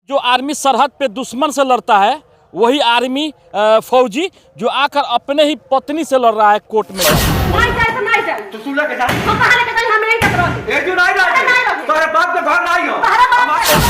जो आर्मी सरहद पे दुश्मन से लड़ता है वही आर्मी फौजी जो आकर अपने ही पत्नी से लड़ रहा है कोर्ट में। नहीं जाए तो नहीं जाए तो सुला के जा हम कहां लेके चल हम नहीं टकरा एक जो नहीं जाए तोरे बाप के घर नहीं हो।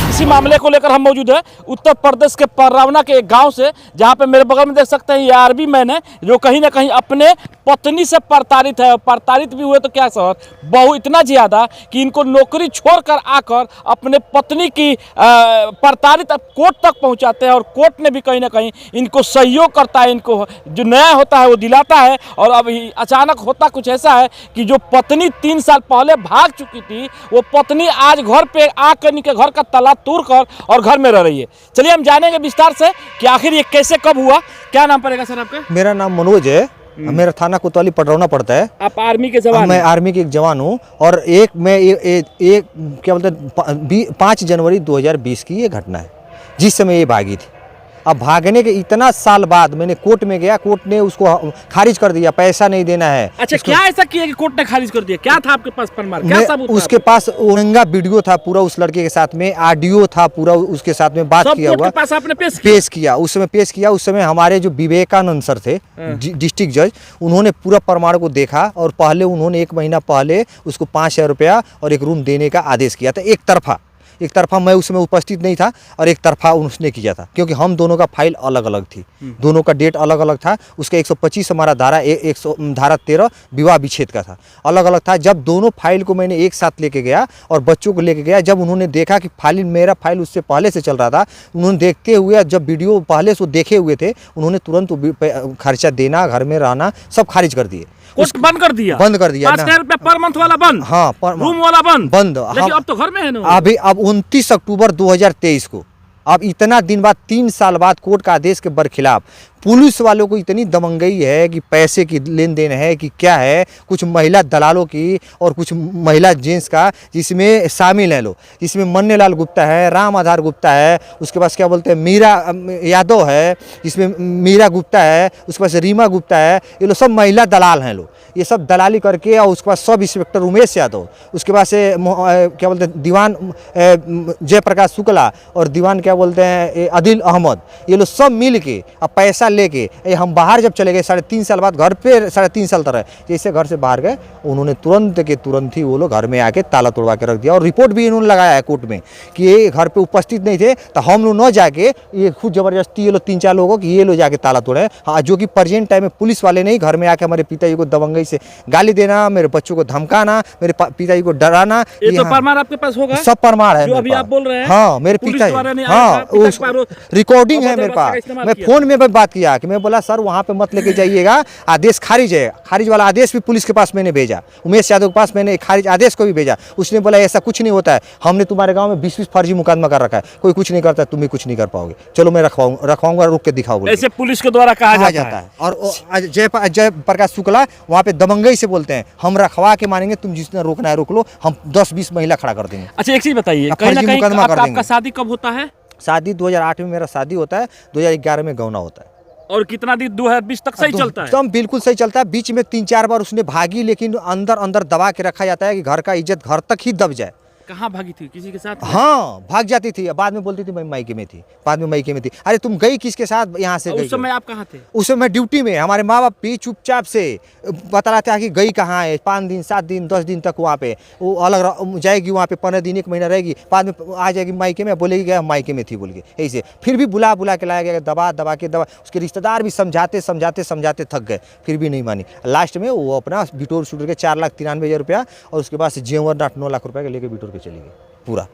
इसी मामले को लेकर हम मौजूद है उत्तर प्रदेश के पररावना के एक गांव से, जहां पे मेरे बगल में देख सकते हैं ये आर्मी मैन है जो कहीं ना कहीं अपने पत्नी से प्रताड़ित है। प्रताड़ित भी हुए तो क्या सर, बहु इतना ज्यादा कि इनको नौकरी छोड़कर आकर अपने पत्नी की प्रताड़ित कोर्ट तक पहुंचाते हैं और कोर्ट ने भी कहीं ना कहीं इनको सहयोग करता है, इनको जो न्याय होता है वो दिलाता है। और अभी अचानक होता कुछ ऐसा है कि जो पत्नी 3 साल पहले भाग चुकी थी वो पत्नी आज घर पे आकर इनके घर का ताला तोड़कर और घर में रह रही है। चलिए हम जानेंगे विस्तार से कि आखिर ये कैसे कब हुआ। क्या नाम पड़ेगा सर आपका? मेरा नाम मनोज है, मेरा थाना कोतवाली पटरौना पड़ता है। आप आर्मी के जवान? मैं आर्मी के एक जवान हूँ और क्या बोलते हैं 5 जनवरी 2020 की ये घटना है जिस समय ये भागी थी। अब भागने के इतना साल बाद मैंने कोर्ट में गया, कोर्ट ने उसको खारिज कर दिया, पैसा नहीं देना है। अच्छा, क्या ऐसा किया कि कोर्ट ने खारिज कर दिया? क्या था आपके पास प्रमाण, क्या सबूत? उसके पास औरंगा वीडियो था पूरा उस लड़के के साथ में, ऑडियो था पूरा उसके साथ में बात किया हुआ, पास आपने पेश किया। उस समय पेश किया। उस समय हमारे जो विवेकानंद सर थे डिस्ट्रिक्ट जज, उन्होंने पूरा प्रमाण को देखा और पहले उन्होंने 1 महीना पहले उसको 5,000 रुपया और 1 रूम देने का आदेश किया था। एक तरफा मैं उसमें उपस्थित नहीं था और एक तरफा उसने किया था, क्योंकि हम दोनों का फाइल अलग अलग थी, दोनों का डेट अलग अलग था। उसका 125 हमारा धारा 13 विवाह विच्छेद का था, अलग अलग था। जब दोनों फाइल को मैंने एक साथ लेके गया और बच्चों को लेके गया, जब उन्होंने देखा कि मेरा फाइल उससे पहले से चल रहा था, उन्होंने देखते हुए जब वीडियो पहले से देखे हुए थे, उन्होंने तुरंत खर्चा देना, घर में रहना सब खारिज कर दिए। बंद कर दिया 5,000 रुपया पर मंथ वाला बंद, हाँ रूम वाला बंद। लेकिन अब तो घर में है ना। अब 29 अक्टूबर 2023 को, अब इतना दिन बाद 3 साल बाद कोर्ट का आदेश के बरखिलाफ पुलिस वालों को इतनी दमंगई है कि पैसे की लेन देन है कि क्या है, कुछ महिला दलालों की और कुछ महिला जेंट्स का जिसमें शामिल है लोग, जिसमें मन्नेलाल गुप्ता है, राम आधार गुप्ता है, उसके पास क्या बोलते हैं मीरा यादव है, जिसमें मीरा गुप्ता है, उसके पास रीमा गुप्ता है। ये लोग सब महिला दलाल हैं लोग, ये सब दलाली करके। और उसके पास सब इंस्पेक्टर उमेश यादव, उसके पास क्या बोलते हैं दीवान जयप्रकाश शुक्ला और दीवान क्या बोलते हैं आदिल अहमद, ये लोग सब मिल के अब पैसा लेके हम बाहर जब चले गए 3.5 साल बाद, घर पे 3.5 साल तक रहे, जैसे घर से बाहर गए उन्होंने तुरंत ही वो लोग घर में आके ताला तोड़वा के रख दिया। और रिपोर्ट भी इन्होंने लगाया है कोर्ट में कि ये घर पे उपस्थित नहीं थे, तो हम लोग न जाके ये खुद जबरदस्ती ये लोग 3-4 लोगों की ये लोग जाके ताला तोड़े। हाँ, जो कि प्रेजेंट टाइम में पुलिस वाले नहीं, घर में आके हमारे पिताजी को दबंगई से गाली देना, मेरे बच्चों को धमकाना, मेरे पिताजी को डराना। ये तो प्रमाण आपके पास होगा? सब प्रमाण है जो अभी आप बोल रहे हैं। हाँ, मेरे पिताजी, हाँ रिकॉर्डिंग है मेरे पास। मैं फोन में बात किया कि मैं बोला सर वहाँ पे मत लेके जाइएगा, आदेश खारिज है। खारिज वाला आदेश भी पुलिस के पास मैंने भेजा, उमेश यादव के पास मैंने खारिज आदेश को भी भेजा। उसने बोला ऐसा कुछ नहीं होता है, हमने तुम्हारे गांव में 20 फर्जी मुकदमा कर रखा है, कोई कुछ नहीं करता, तुम भी कुछ नहीं कर पाओगे, चलो मैं रखवाऊंगा, रुक के दिखाओ, ऐसे पुलिस के द्वारा कहा जाता है। और जयप्रकाश शुक्ला वहाँ पे दबंगई से बोलते हैं हम रखवा के मानेंगे, तुम जितना रोकना है रोक लो, हम 10-20 महिला खड़ा कर देंगे। अच्छा, एक चीज बताइए, आपका शादी कब होता है? शादी 2008 में मेरा शादी होता है, 2011 में गौना होता है। और कितना दिन 2020 तक सही चलता है? एकदम बिल्कुल सही चलता है। बीच में 3-4 बार उसने भागी, लेकिन अंदर दबा के रखा जाता है कि घर का इज्जत घर तक ही दब जाए। कहाँ भागी थी? किसी के साथ? हाँ, भाग जाती थी, बाद में बोलती थी मैं मायके में थी, बाद में मायके में थी। अरे तुम गई किसके साथ यहाँ से? उस समय आप कहाँ थे? उस समय ड्यूटी में। हमारे माँ बाप भी चुपचाप से बता रहा था कि गई कहाँ है। 5 दिन 7 दिन 10 दिन तक वहाँ पे वो अलग जाएगी, वहाँ पे 15 दिन 1 महीना रहेगी, बाद में आ जाएगी मायके में, बोलेगी कि मायके में थी बोल के। ऐसे फिर भी बुला के लाया गया, दबा के उसके रिश्तेदार भी समझाते थक गए, फिर भी नहीं मानी। लास्ट में वो अपना बिटोर शूटर के 4,93,000 रुपया और उसके बाद से जेवर 9 लाख रुपये के लेके बिटोर के चली गई पूरा।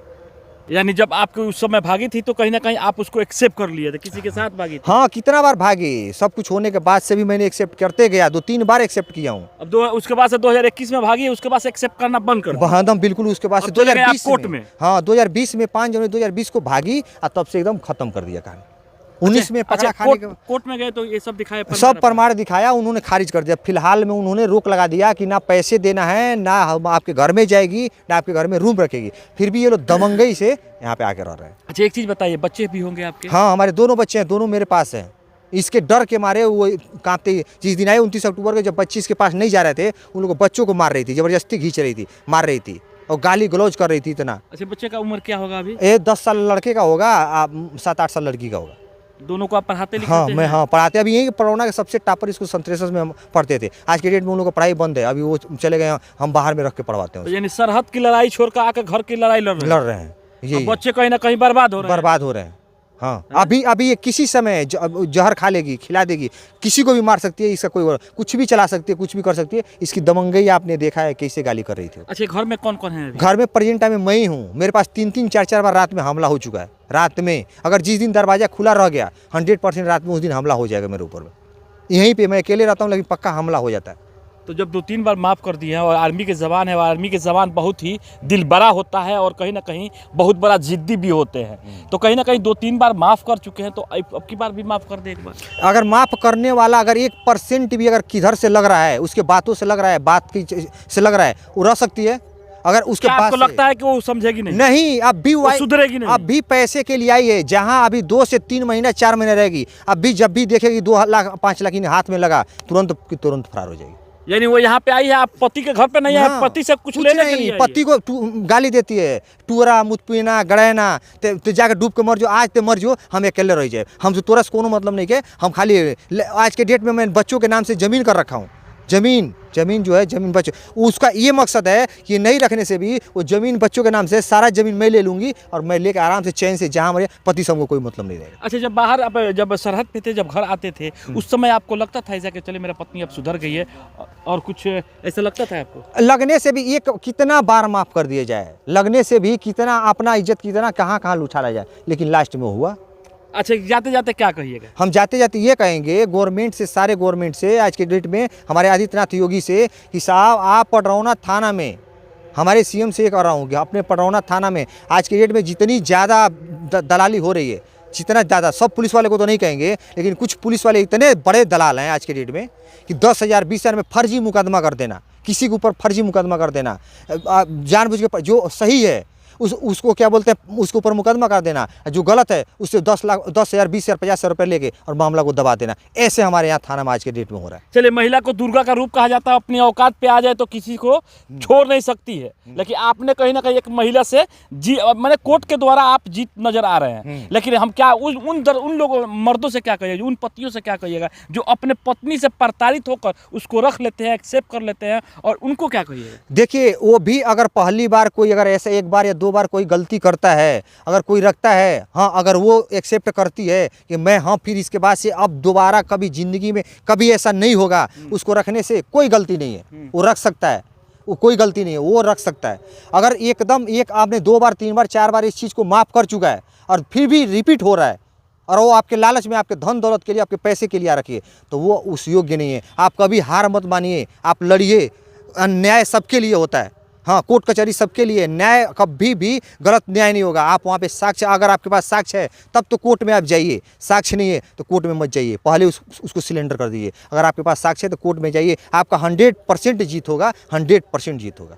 यानी जब आपको उस समय भागी थी तो कहीं ना कहीं आप उसको एक्सेप्ट कर लिए थे, किसी के साथ भागी थी? हाँ, कितना बार भागी, सब कुछ होने के बाद से भी मैंने एक्सेप्ट करते गया, 2-3 बार एक्सेप्ट किया हूँ। अब उसके बाद से 2021 में भागी, उसके बाद से एक्सेप्ट करना बंद कर? एकदम बिल्कुल। उसके बाद से 2020 कोर्ट में, हाँ 2020 में 5 जनवरी 2020 को भागी और तब से एकदम खत्म कर दिया कहानी। 19 में पकड़ा खाने के कोर्ट में गए तो ये सब दिखाया, सब प्रमाण दिखाया, उन्होंने खारिज कर दिया। फिलहाल में उन्होंने रोक लगा दिया कि ना पैसे देना है, ना हम आपके घर में जाएगी, ना आपके घर में रूम रखेगी। फिर भी ये लोग दमंगई से यहाँ पे आके रह रहे हैं। अच्छा, एक चीज बताइए, बच्चे भी होंगे आपके? हाँ, हमारे 2 बच्चे हैं, दोनों मेरे पास हैं। इसके डर के मारे वो कांपते। जिस दिन आए 29 अक्टूबर को, जब 25 के पास नहीं जा रहे थे, उन लोगों बच्चों को मार रही थी, जबरदस्ती खींच रही थी, मार रही थी। और गाली गलौज कर रही थी इतना। अच्छा, बच्चे का उम्र क्या होगा अभी? ये 10 साल लड़के का होगा, 7-8 साल लड़की का होगा। दोनों को आप पढ़ाते लिखाते हाँ, हैं? मैं हाँ पढ़ाते। अभी यही पढ़ौना के सबसे टॉपर स्कूल संतरेश्वर में हम पढ़ते थे। आज के डेट में उन लोगों का पढ़ाई बंद है, अभी वो चले गए, हम बाहर में रख के पढ़वाते हैं। तो यानी सरहद की लड़ाई छोड़कर आकर घर की लड़ाई लड़ रहे हैं, हैं। यही बच्चे कहीं ना कहीं बर्बाद हो रहे हैं। बर्बाद हो रहे हैं। हाँ, अभी ये किसी समय जहर खा लेगी, खिला देगी, किसी को भी मार सकती है, इसका कोई कुछ भी चला सकती है, कुछ भी कर सकती है। इसकी दमंगई आपने देखा है कैसे गाली कर रही थी। अच्छा, घर में कौन कौन है अभी? घर में प्रेजेंट टाइम में मैं ही हूँ। मेरे पास 3-3, 4-4 बार रात में हमला हो चुका है। रात में अगर जिस दिन दरवाजा खुला रह गया 100% रात में उस दिन हमला हो जाएगा मेरे ऊपर में। यहीं पे मैं अकेले रहता हूँ लेकिन पक्का हमला हो जाता है। तो जब 2-3 बार माफ़ कर दिए हैं और आर्मी के जवान है, और आर्मी के जवान बहुत ही दिल बड़ा होता है और कहीं ना कहीं बहुत बड़ा जिद्दी भी होते हैं, तो कहीं ना कहीं 2-3 बार माफ़ कर चुके हैं, तो अब की बार भी माफ़ कर दे एक बार। अगर माफ़ करने वाला अगर 1% भी अगर किधर से लग रहा है, उसके बातों से लग रहा है, बात की से लग रहा है, वो रह सकती है। अगर उसके पास आपको लगता है कि वो समझेगी नहीं? नहीं, अब भी वो सुधरेगी नहीं? अब भी पैसे के लिए आई है। जहां अभी 2 से 3 महीना 4 महीने रहेगी, अब भी जब भी देखेगी 2 लाख 5 लाख इन हाथ में लगा, तुरंत फरार हो जाएगी। यानी वो यहाँ पे आई है, आप पति के घर पे नहीं है, पति से कुछ लेने के लिए आई है। पति को गाली देती है, टूरा मुतपीना गड़ैना, ते जाकर डूब के मर जो, आज ते मर जो, हम अकेले रह जाए, हमसे तोरा से कोनो मतलब नहीं के। हम खाली आज के डेट में मैं बच्चों के नाम से ज़मीन कर रखा हूँ। ज़मीन जो है, ज़मीन बच्चों, उसका ये मकसद है कि नहीं रखने से भी वो ज़मीन बच्चों के नाम से, सारा ज़मीन मैं ले लूँगी और मैं लेकर आराम से चैन से जहाँ मेरे पति से हमको कोई मतलब नहीं रहेगा। अच्छा, जब बाहर आप जब सरहद पे थे, जब घर आते थे, उस समय आपको लगता था ऐसा कि चले मेरा पत्नी अब सुधर गई है, और कुछ ऐसा लगता था आपको? लगने से भी एक कितना बार माफ़ कर दिया जाए, लगने से भी कितना अपना इज्जत कितना कहाँ उछाला जाए, लेकिन लास्ट में हुआ। अच्छा, जाते जाते क्या कहिएगा? हम जाते जाते ये कहेंगे गवर्नमेंट से, सारे गवर्नमेंट से, आज के डेट में हमारे आदित्यनाथ योगी से, कि साहब आप पडरौना थाना में, हमारे सीएम से कह रहा हूँ कि अपने पडरौना थाना में आज के डेट में जितनी ज़्यादा दलाली हो रही है, जितना ज़्यादा, सब पुलिस वाले को तो नहीं कहेंगे, लेकिन कुछ पुलिस वाले इतने बड़े दलाल हैं आज के डेट में कि 10,000 20,000 में फर्जी मुकदमा कर देना, किसी के ऊपर फर्जी मुकदमा कर देना, जानबूझ के जो सही है उसको क्या बोलते हैं, उसके ऊपर मुकदमा कर देना, जो गलत है उससे 10,000 20,000 50,000 रुपये लेके और मामला को दबा देना। ऐसे हमारे यहाँ थाना में आज के डेट में हो रहा है। चलिए, महिला को दुर्गा का रूप कहा जाता है, अपनी औकात पे आ जाए तो किसी को छोड़ नहीं सकती है, लेकिन आपने कहीं ना कहीं एक महिला से मैंने कोर्ट के द्वारा आप जीत नजर आ रहे हैं, लेकिन हम क्या उन लोगों मर्दों से क्या कहिएगा, उन पतियों से क्या कहिएगा जो अपने पत्नी से प्रताड़ित होकर उसको रख लेते हैं, एक्सेप्ट कर लेते हैं, और उनको क्या कहिएगा? देखिए, वो भी अगर पहली बार कोई अगर ऐसा 1 बार या 2 बार कोई गलती करता है, अगर कोई रखता है, हाँ, अगर वो एक्सेप्ट करती है कि मैं, हाँ, फिर इसके बाद से अब दोबारा कभी ज़िंदगी में कभी ऐसा नहीं होगा, उसको रखने से कोई गलती नहीं है, वो रख सकता है, वो कोई गलती नहीं है, वो रख सकता है। अगर एकदम आपने 2 बार 3 बार 4 बार इस चीज़ को माफ़ कर चुका है और फिर भी रिपीट हो रहा है, और वो आपके लालच में, आपके धन दौलत के लिए, आपके पैसे के लिए आ रखी है, तो वो उस योग्य नहीं है। आप कभी हार मत मानिए, आप लड़िए। न्याय सबके लिए होता है, हाँ, कोर्ट कचहरी सबके लिए, न्याय कभी भी गलत न्याय नहीं होगा। आप वहाँ पे साक्ष्य, अगर आपके पास साक्ष्य है तब तो कोर्ट में आप जाइए, साक्ष्य नहीं है तो कोर्ट में मत जाइए, पहले उसको सिलेंडर कर दीजिए। अगर आपके पास साक्ष्य है तो कोर्ट में जाइए, आपका 100% जीत होगा, 100% जीत होगा।